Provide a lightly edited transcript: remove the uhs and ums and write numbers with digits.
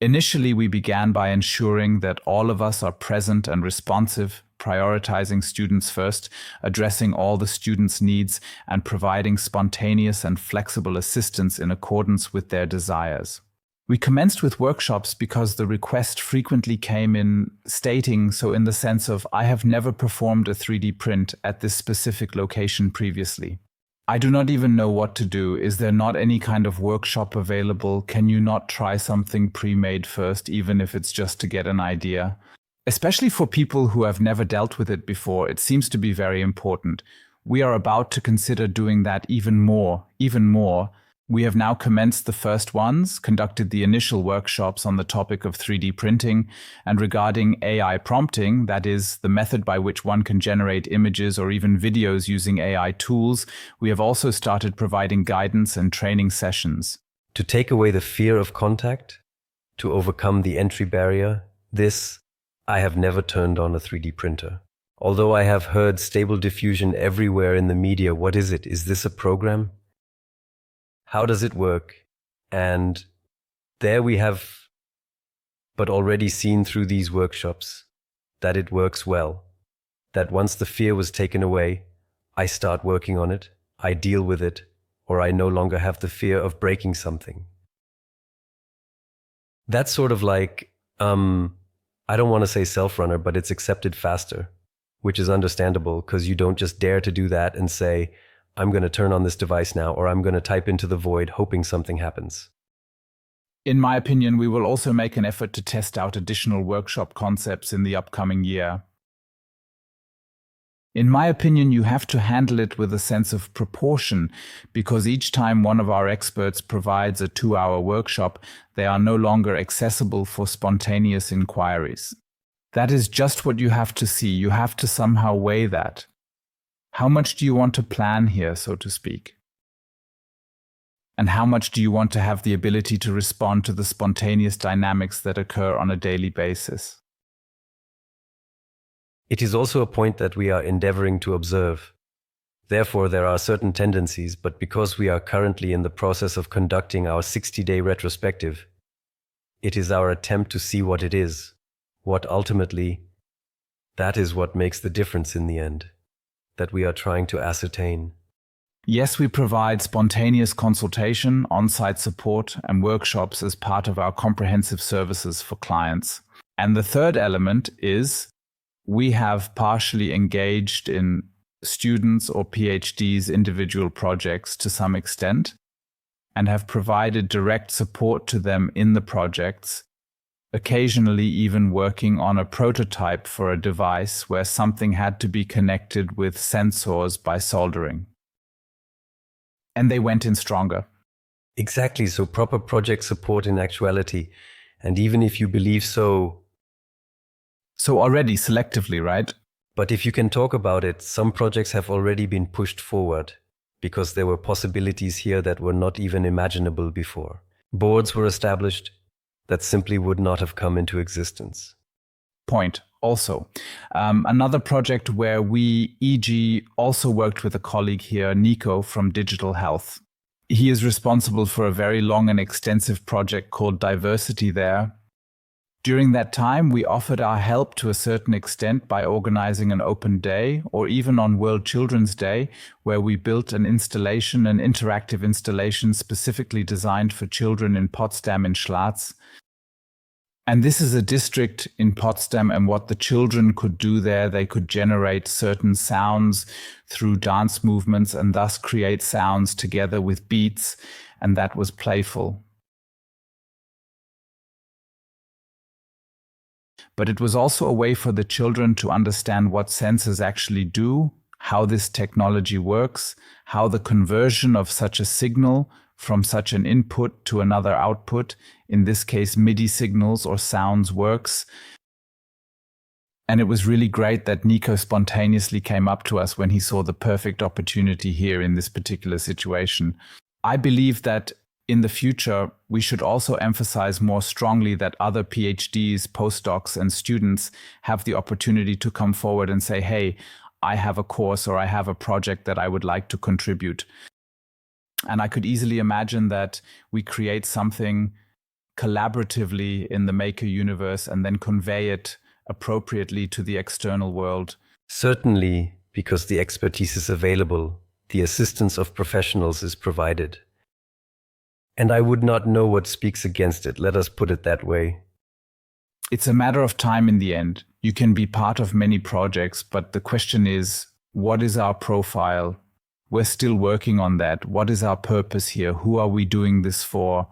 Initially, we began by ensuring that all of us are present and responsive, prioritizing students first, addressing all the students' needs, and providing spontaneous and flexible assistance in accordance with their desires. We commenced with workshops because the request frequently came in stating, so in the sense of, I have never performed a 3D print at this specific location previously. I do not even know what to do. Is there not any kind of workshop available? Can you not try something pre-made first, even if it's just to get an idea? Especially for people who have never dealt with it before, it seems to be very important. We are about to consider doing that even more. We have now commenced the first ones, conducted the initial workshops on the topic of 3D printing, and regarding AI prompting, that is, the method by which one can generate images or even videos using AI tools, we have also started providing guidance and training sessions. To take away the fear of contact, to overcome the entry barrier, I have never turned on a 3D printer. Although I have heard stable diffusion everywhere in the media, what is it? Is this a program? How does it work? And there we have, but already seen through these workshops, that it works well. That once the fear was taken away, I start working on it, I deal with it, or I no longer have the fear of breaking something. That's sort of like, I don't want to say self-runner, but it's accepted faster, which is understandable because you don't just dare to do that and say, I'm going to turn on this device now, or I'm going to type into the void hoping something happens. In my opinion, we will also make an effort to test out additional workshop concepts in the upcoming year. In my opinion, you have to handle it with a sense of proportion, because each time one of our experts provides a 2-hour workshop, they are no longer accessible for spontaneous inquiries. That is just what you have to see. You have to somehow weigh that. How much do you want to plan here, so to speak? And how much do you want to have the ability to respond to the spontaneous dynamics that occur on a daily basis? It is also a point that we are endeavoring to observe. Therefore, there are certain tendencies, but because we are currently in the process of conducting our 60-day retrospective, it is our attempt to see what it is, what ultimately, that is what makes the difference in the end, that we are trying to ascertain. Yes, we provide spontaneous consultation, on-site support, and workshops as part of our comprehensive services for clients. And the third element is we have partially engaged in students' or PhDs' individual projects to some extent and have provided direct support to them in the projects, occasionally even working on a prototype for a device where something had to be connected with sensors by soldering. And they went in stronger. Exactly, so proper project support in actuality. And even if you believe so already selectively, right? But if you can talk about it, some projects have already been pushed forward because there were possibilities here that were not even imaginable before. Boards were established that simply would not have come into existence. Point. Also, another project where we, e.g., also worked with a colleague here, Nico from Digital Health. He is responsible for a very long and extensive project called Diversity there. During that time, we offered our help to a certain extent by organizing an open day, or even on World Children's Day, where we built an installation, an interactive installation specifically designed for children in Potsdam in Schlatz. And this is a district in Potsdam, and what the children could do there, they could generate certain sounds through dance movements and thus create sounds together with beats, and that was playful. But it was also a way for the children to understand what sensors actually do, how this technology works, how the conversion of such a signal from such an input to another output, in this case MIDI signals or sounds, works. And it was really great that Nico spontaneously came up to us when he saw the perfect opportunity here in this particular situation. I believe that in the future, we should also emphasize more strongly that other PhDs, postdocs, and students have the opportunity to come forward and say, hey, I have a course or I have a project that I would like to contribute. And I could easily imagine that we create something collaboratively in the maker universe and then convey it appropriately to the external world? Certainly, because the expertise is available, the assistance of professionals is provided. And I would not know what speaks against it, let us put it that way. It's a matter of time in the end. You can be part of many projects, but the question is, what is our profile? We're still working on that. What is our purpose here? Who are we doing this for?